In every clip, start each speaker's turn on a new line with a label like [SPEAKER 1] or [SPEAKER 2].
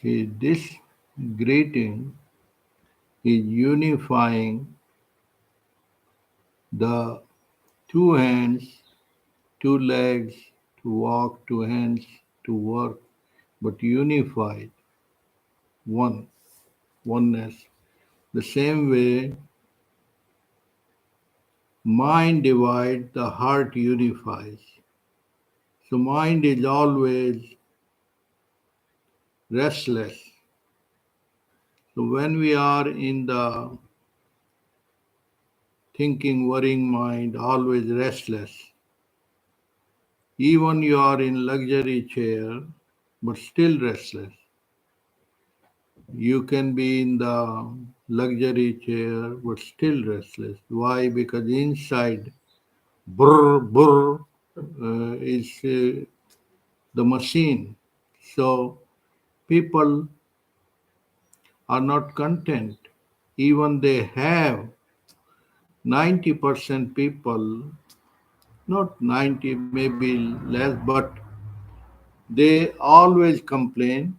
[SPEAKER 1] See, this greeting is unifying the two hands, two legs to walk, two hands to work, but unified, one, oneness. The same way, mind divides, the heart unifies. So mind is always restless. So when we are in the thinking, worrying mind, always restless, even you are in luxury chair, but still restless. You can be in the luxury chair, but still restless. Why? Because inside, brr, brr, is the machine. So people are not content. Even they have 90% people, not 90, maybe less, but they always complain.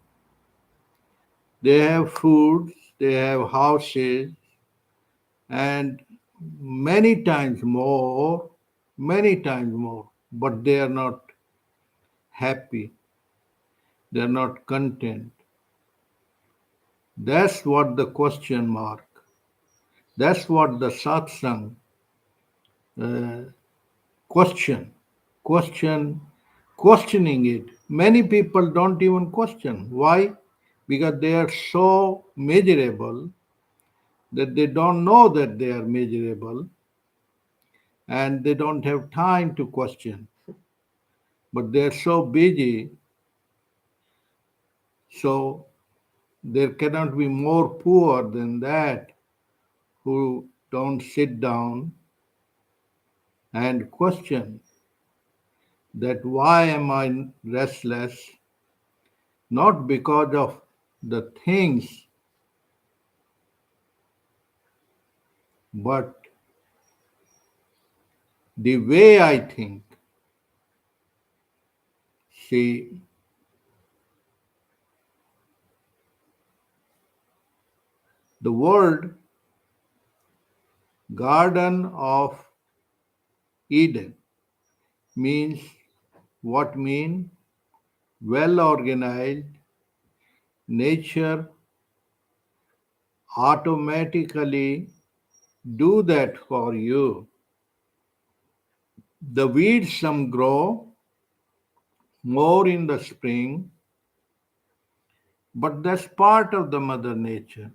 [SPEAKER 1] They have foods, they have houses, and many times more, but they are not happy, they are not content. That's what the question mark, that's what the satsang uh, question, question, questioning it. Many people don't even question. Why? Because they are so miserable that they don't know that they are miserable and they don't have time to question. But they're so busy, so there cannot be more poor than that who don't sit down and question that why am I restless? Not because of the things, but the way I think. See, the word Garden of Eden means what mean? Well organized, nature automatically do that for you. The weeds some grow more in the spring, but that's part of the mother nature.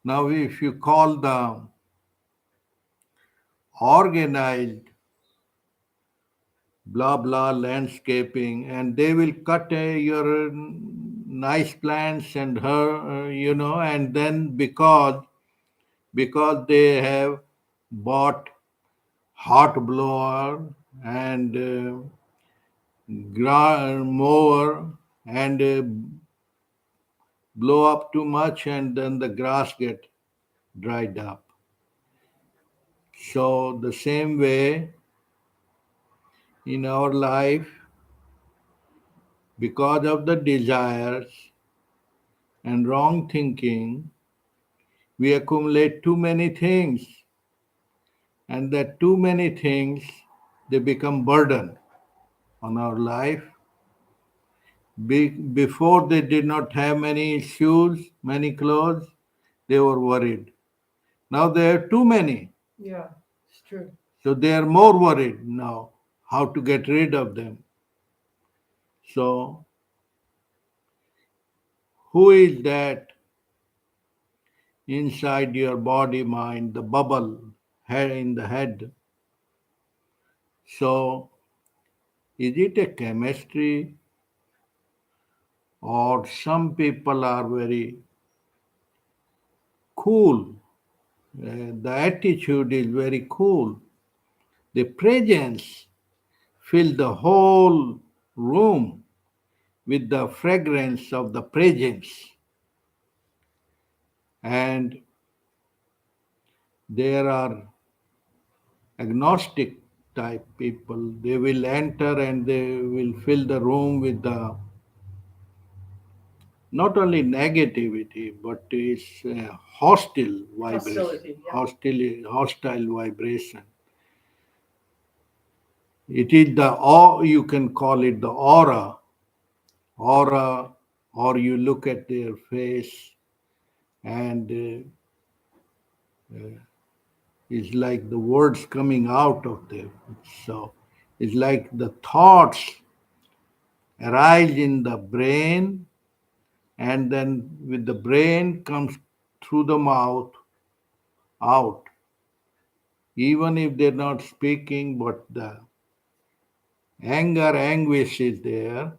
[SPEAKER 1] Now if you call the organized blah blah landscaping and they will cut your nice plants and and then because they have bought hot blower and mower and blow up too much and then the grass get dried up. So the same way in our life, because of the desires and wrong thinking, we accumulate too many things, and that too many things they become burden on our life. Before they did not have many shoes, many clothes, they were worried. Now they have too many,
[SPEAKER 2] Yeah, it's true.
[SPEAKER 1] so they are more worried now how to get rid of them. So who is that inside your body mind, the bubble head in the head? So is it a chemistry, or some people are very cool? The attitude is very cool. The presence fill the whole room with the fragrance of the presence. And there are agnostic type people. They will enter and they will fill the room with the not only negativity, but it's hostile vibration,
[SPEAKER 2] Hostility, yeah.
[SPEAKER 1] hostile vibration. It is the or you can call it the aura, or you look at their face and it's like the words coming out of them. So it's like the thoughts arise in the brain, and then with the brain comes through the mouth out, even if they're not speaking, but the anger, anguish is there.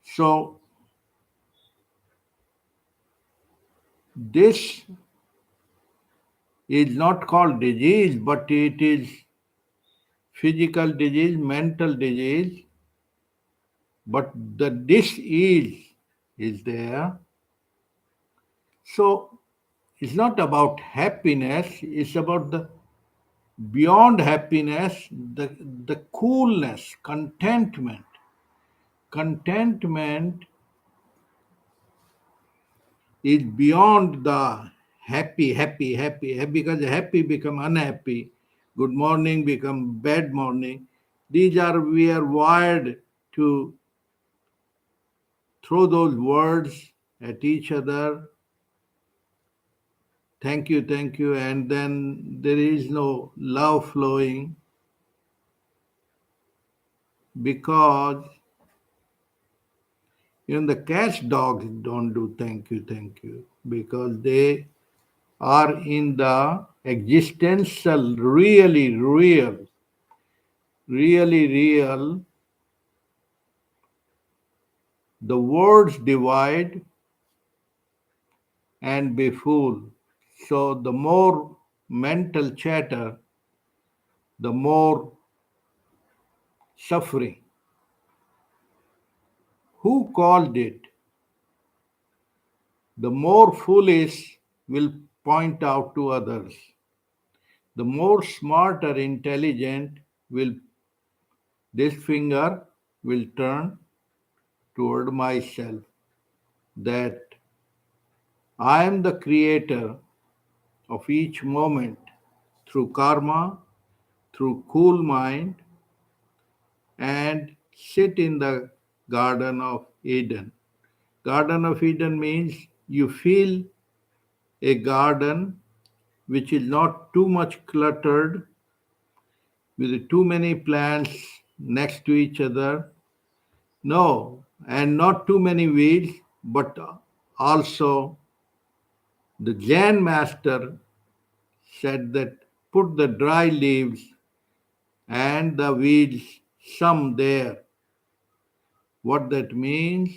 [SPEAKER 1] So this is not called disease, but it is physical disease, mental disease, but the dis-ease is there. So it's not about happiness, it's about the beyond happiness, the coolness, contentment. Contentment is beyond the happy, because happy become unhappy, good morning become bad morning. These are, we are wired to throw those words at each other, thank you, and then there is no love flowing, because even the cats, dogs don't do thank you, because they are in the existential, really real. The words divide and befool. So the more mental chatter, the more suffering. Who called it? The more foolish will point out to others. The more smart or intelligent will this finger will turn toward myself, that I am the creator of each moment through karma, through cool mind, and sit in the Garden of Eden. Garden of Eden means you feel a garden which is not too much cluttered with too many plants next to each other. No, and not too many weeds, but also the Zen master said that put the dry leaves and the weeds some there. What that means,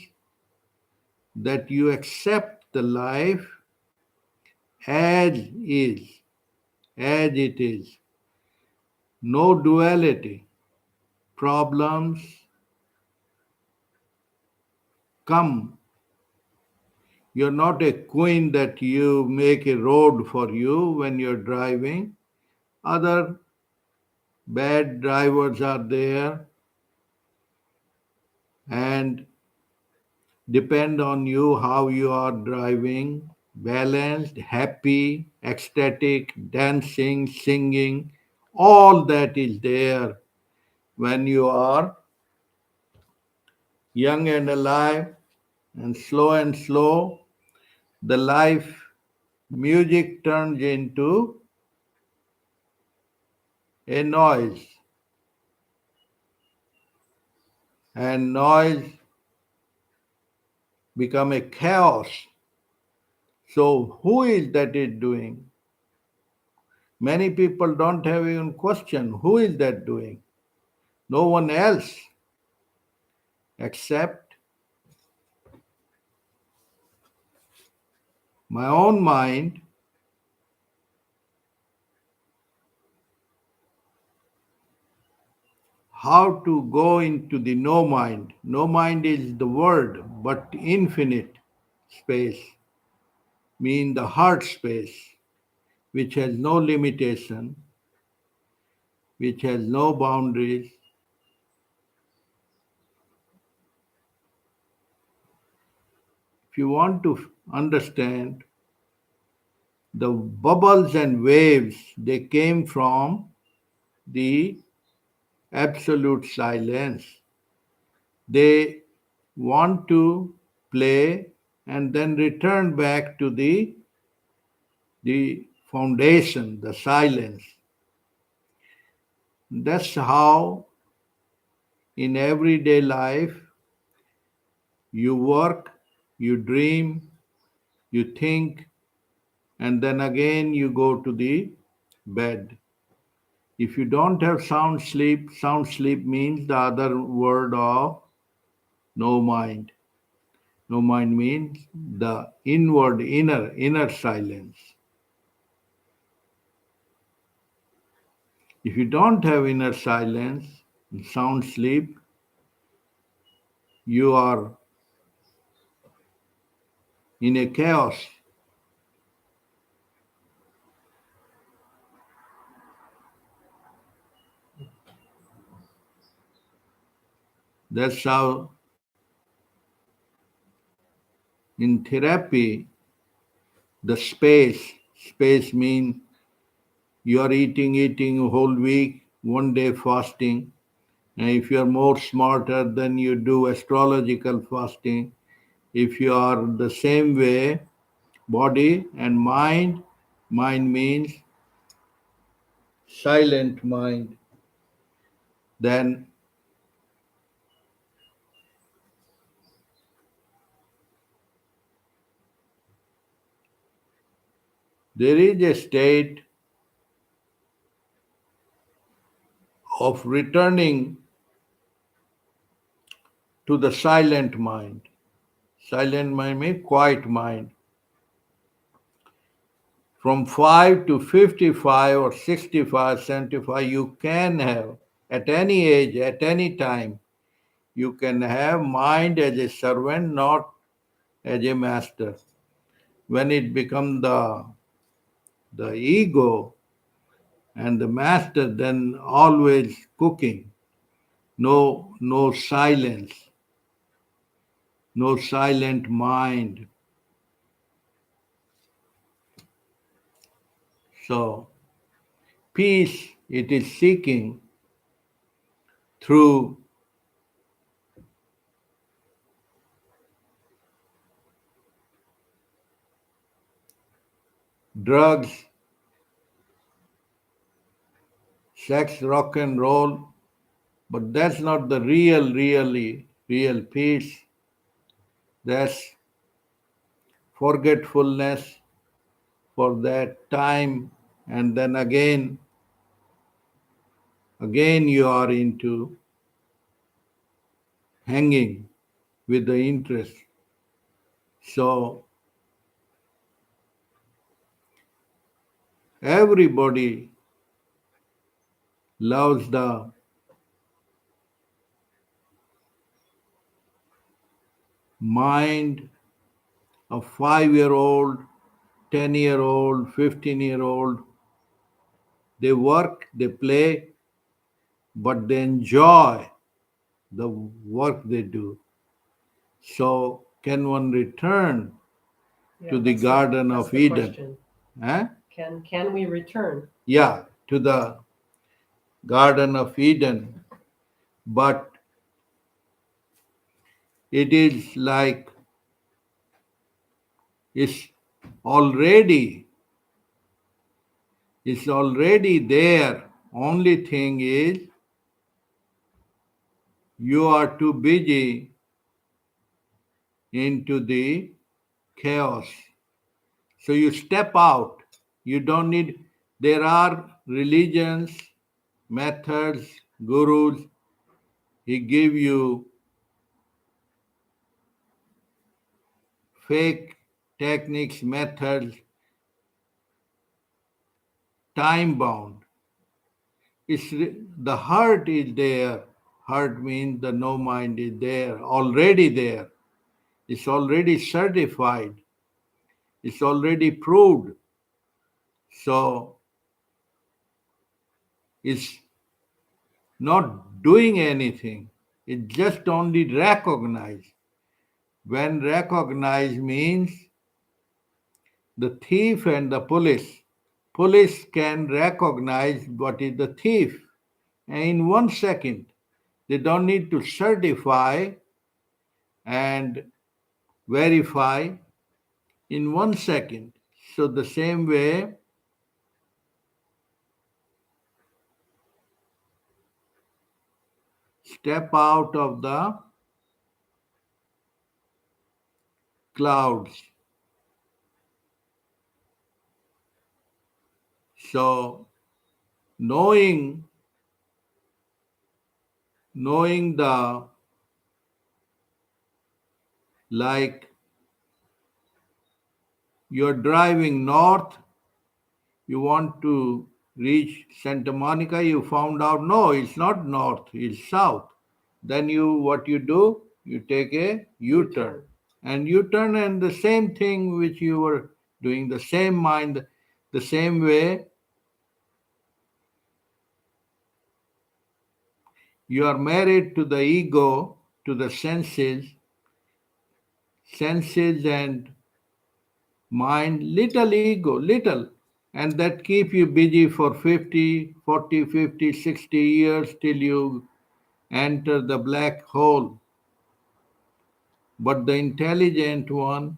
[SPEAKER 1] that you accept the life as is, as it is. No duality. Problems come. You're not a queen that you make a road for you when you're driving. Other bad drivers are there and depend on you how you are driving, balanced, happy, ecstatic, dancing, singing. All that is there when you are young and alive, and slow, the life music turns into a noise, and noise become a chaos. So who is that is doing? Many people don't have even question who is that doing. No one else except my own mind. How to go into the no mind? No mind is the word, but infinite space, mean the heart space, which has no limitation, which has no boundaries. If you want to understand the bubbles and waves, they came from the absolute silence. They want to play and then return back to the foundation, the silence. That's how in everyday life you work, you dream, you think, and then again you go to the bed. If you don't have sound sleep means the other word of no mind. No mind means the inward, inner silence. If you don't have inner silence, sound sleep, you are in a chaos. That's how in therapy, the space means you are eating a whole week, one day fasting. And if you are more smarter, then you do astrological fasting. If you are the same way, body and mind means silent mind, then there is a state of returning to the silent mind. Silent mind means quiet mind. From 5 to 55 or 65, 75, you can have, at any age, at any time, you can have mind as a servant, not as a master. When it becomes the ego and the master, then always cooking, no silence, no silent mind. So peace it is seeking through drugs, sex, rock and roll, but that's not the real peace. That's forgetfulness for that time, and then again you are into hanging with the interest. So everybody loves the mind of 5-year old, 10-year old, 15-year old. They work, they play, but they enjoy the work they do. So, can one return to the Garden
[SPEAKER 2] That's
[SPEAKER 1] of
[SPEAKER 2] the
[SPEAKER 1] Eden?
[SPEAKER 2] question.
[SPEAKER 1] Eh?
[SPEAKER 2] Can we return?
[SPEAKER 1] Yeah, to the Garden of Eden, but it is like it's already it's already there. Only thing is you are too busy into the chaos. So you step out. You don't need, there are religions, methods, gurus. He give you fake techniques, methods, time bound. The heart is there. Heart means the no mind is there, already there. It's already certified. It's already proved. So it's not doing anything. It just only recognized. When recognize means the thief and the police. Police can recognize what is the thief. And in 1 second, they don't need to certify and verify in 1 second. So, the same way, step out of the clouds. So, knowing knowing the like you're driving north, you want to reach Santa Monica, you found out no, it's not north, it's south. Then you what you do? You take a U-turn.
[SPEAKER 2] U-turn.
[SPEAKER 1] And U-turn and the same thing which you were doing, the same mind, the same way, you are married to the ego, to the senses and mind, little ego, little. And that keep you busy for 50, 40, 50, 60 years till you enter the black hole. But the intelligent one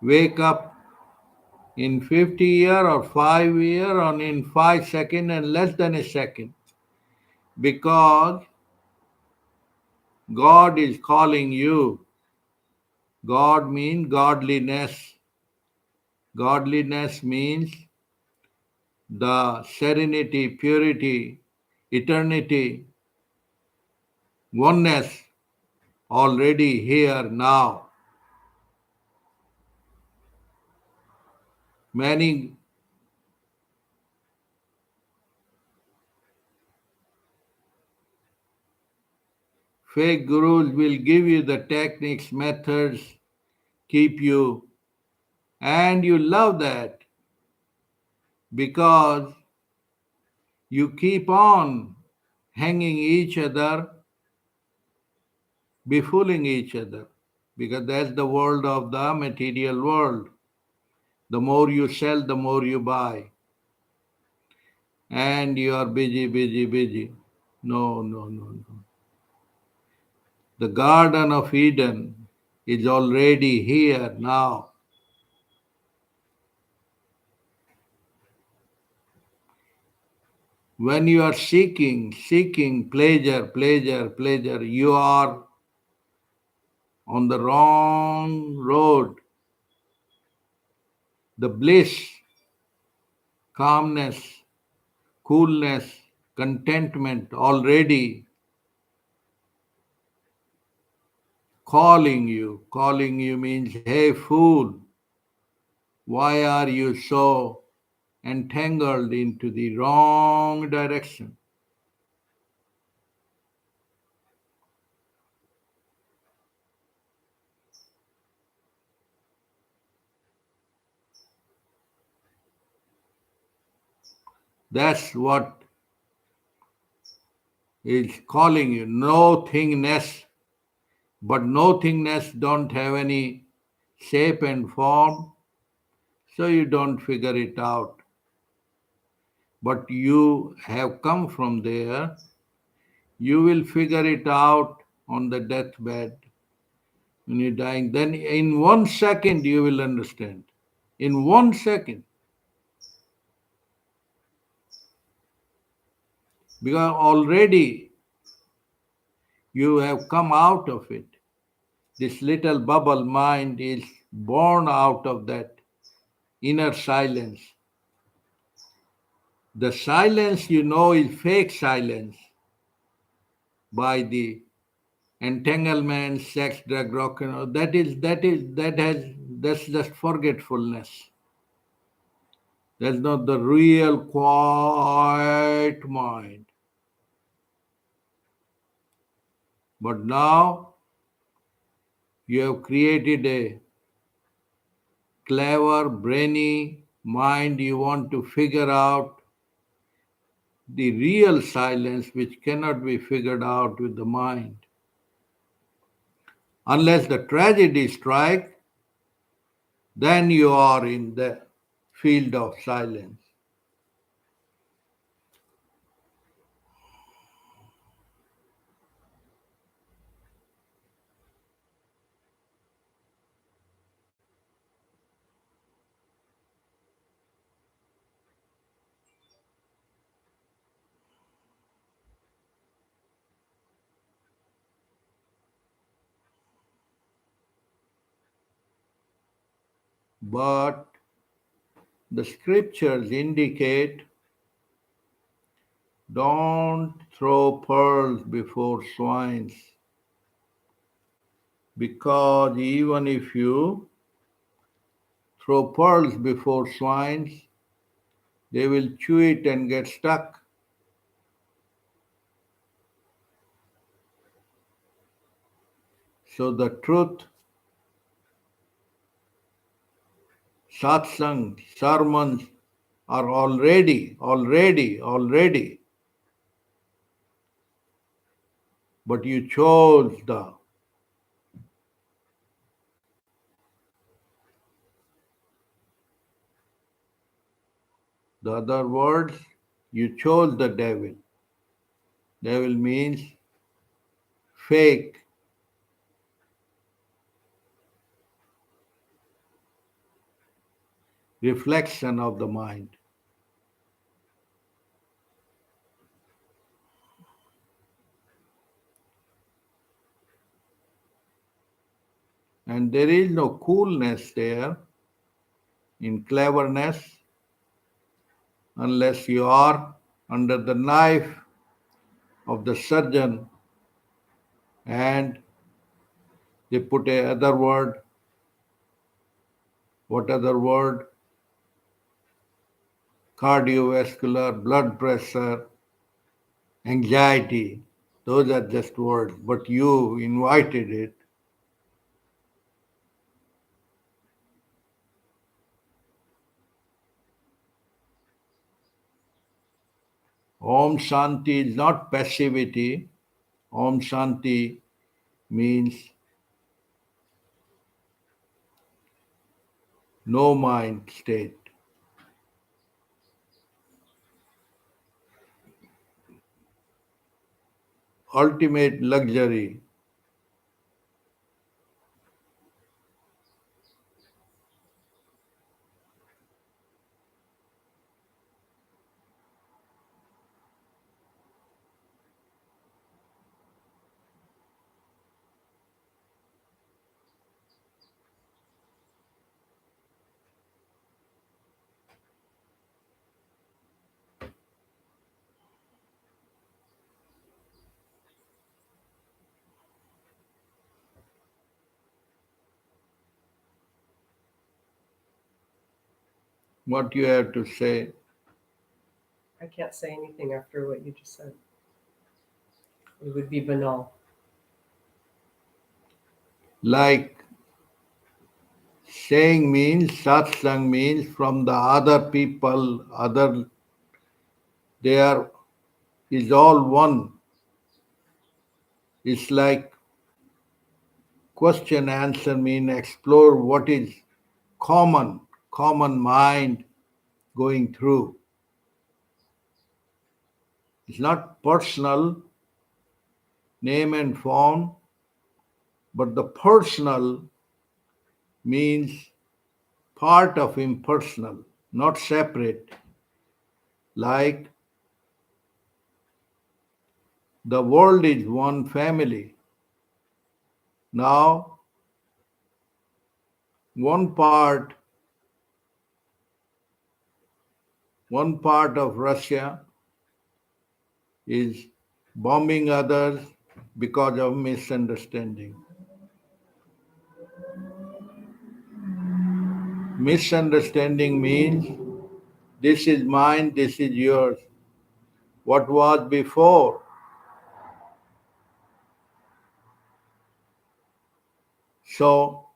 [SPEAKER 1] wake up in 50 year or 5 year or in 5 seconds and less than a second because God is calling you. God means godliness. Godliness means the serenity, purity, eternity, oneness already here now. Many fake gurus will give you the techniques, methods, keep you, and you love that because you keep on hanging each other, befooling each other, because that's the world of the material world. The more you sell, the more you buy, and you are busy, busy, busy. No, no, no, no. The Garden of Eden is already here now. When you are seeking pleasure, pleasure, pleasure, you are on the wrong road. The bliss, calmness, coolness, contentment already calling you. Calling you means, hey fool, why are you so entangled into the wrong direction? That's what is calling you. Nothingness. But nothingness don't have any shape and form, so you don't figure it out. But you have come from there, you will figure it out on the deathbed when you're dying. Then in 1 second you will understand. In 1 second. Because already you have come out of it. This little bubble mind is born out of that inner silence. The silence you know is fake silence by the entanglement, sex, drug, rock and roll. That's just forgetfulness. That's not the real quiet mind. But now you have created a clever, brainy mind. You want to figure out the real silence which cannot be figured out with the mind. Unless the tragedy strikes, then you are in the field of silence. But the scriptures indicate don't throw pearls before swines, because even if you throw pearls before swines, they will chew it and get stuck. So the truth, satsang, sermons are already, but you chose the other words, you chose the devil. Devil means fake, reflection of the mind. And there is no coolness there in cleverness unless you are under the knife of the surgeon and they put a other word. What other word? Cardiovascular, blood pressure, anxiety. Those are just words, but you invited it. Om Shanti is not passivity. Om Shanti means no mind state. Ultimate luxury. What you have to say?
[SPEAKER 2] I can't say anything after what you just said. It would be banal.
[SPEAKER 1] Like saying means, satsang means from the other people, there is all one. It's like question answer mean explore what is common mind going through. It's not personal, name and form, but the personal means part of impersonal, not separate. Like the world is one family. Now, one part of Russia is bombing others because of misunderstanding. Misunderstanding means this is mine, this is yours. What was before? So,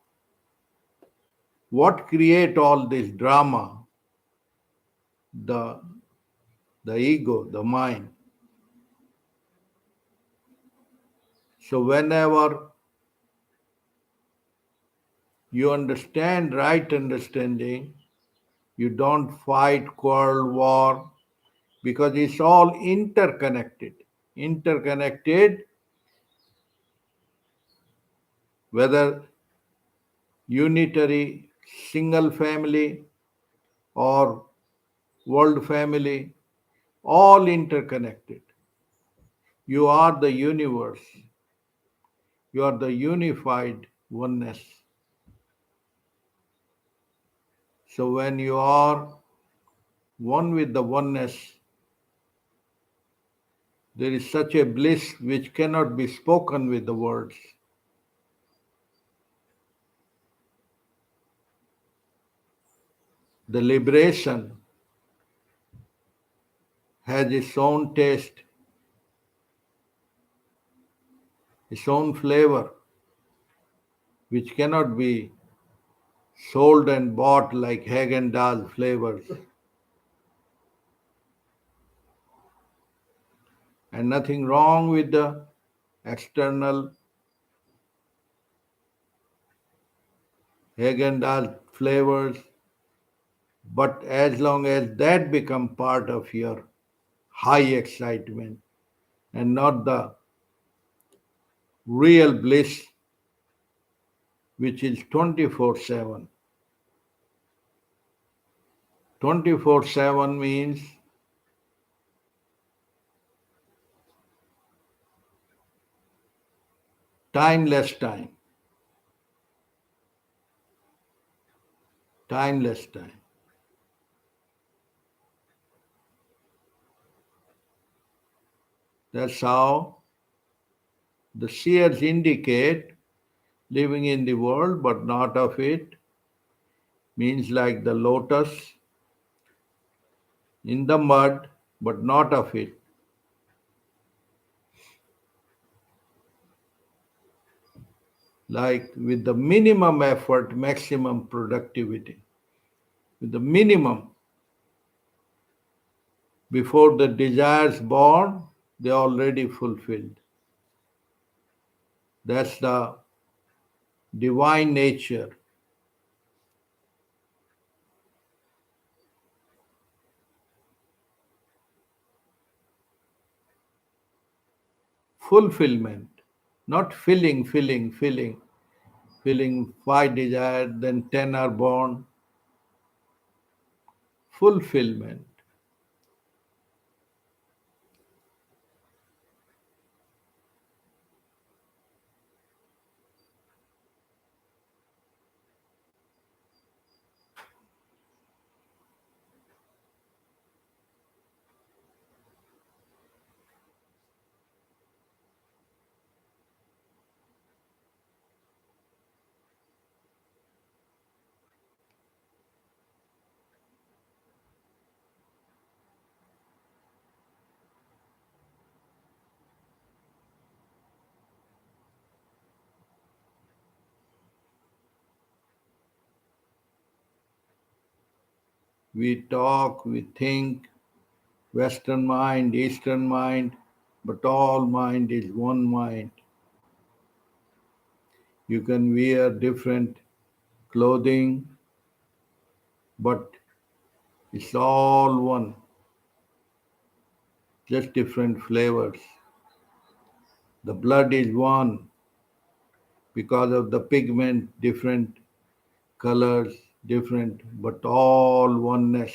[SPEAKER 1] what create all this drama? The, the ego, the mind. So whenever You understand right understanding. You don't fight, quarrel, war, because it's all interconnected. Interconnected, whether unitary, single family, or world family, all interconnected. You are the universe. You are the unified oneness. So when you are one with the oneness, there is such a bliss which cannot be spoken with the words. The liberation has its own taste, its own flavor, which cannot be sold and bought like Haagen-Dazs flavors. And nothing wrong with the external Haagen-Dazs flavors, but as long as that become part of your high excitement and not the real bliss, which is 24/7. 24/7 means timeless time, timeless time. That's how the seers indicate living in the world but not of it, means like the lotus in the mud but not of it. Like with the minimum effort, maximum productivity. With the minimum, before the desires born, they are already fulfilled. That's the divine nature. Fulfillment, not filling five desires, then 10 are born. Fulfillment. We talk, we think, Western mind, Eastern mind, but all mind is one mind. You can wear different clothing, but it's all one, just different flavors. The blood is one because of the pigment, different colors, different, but all oneness.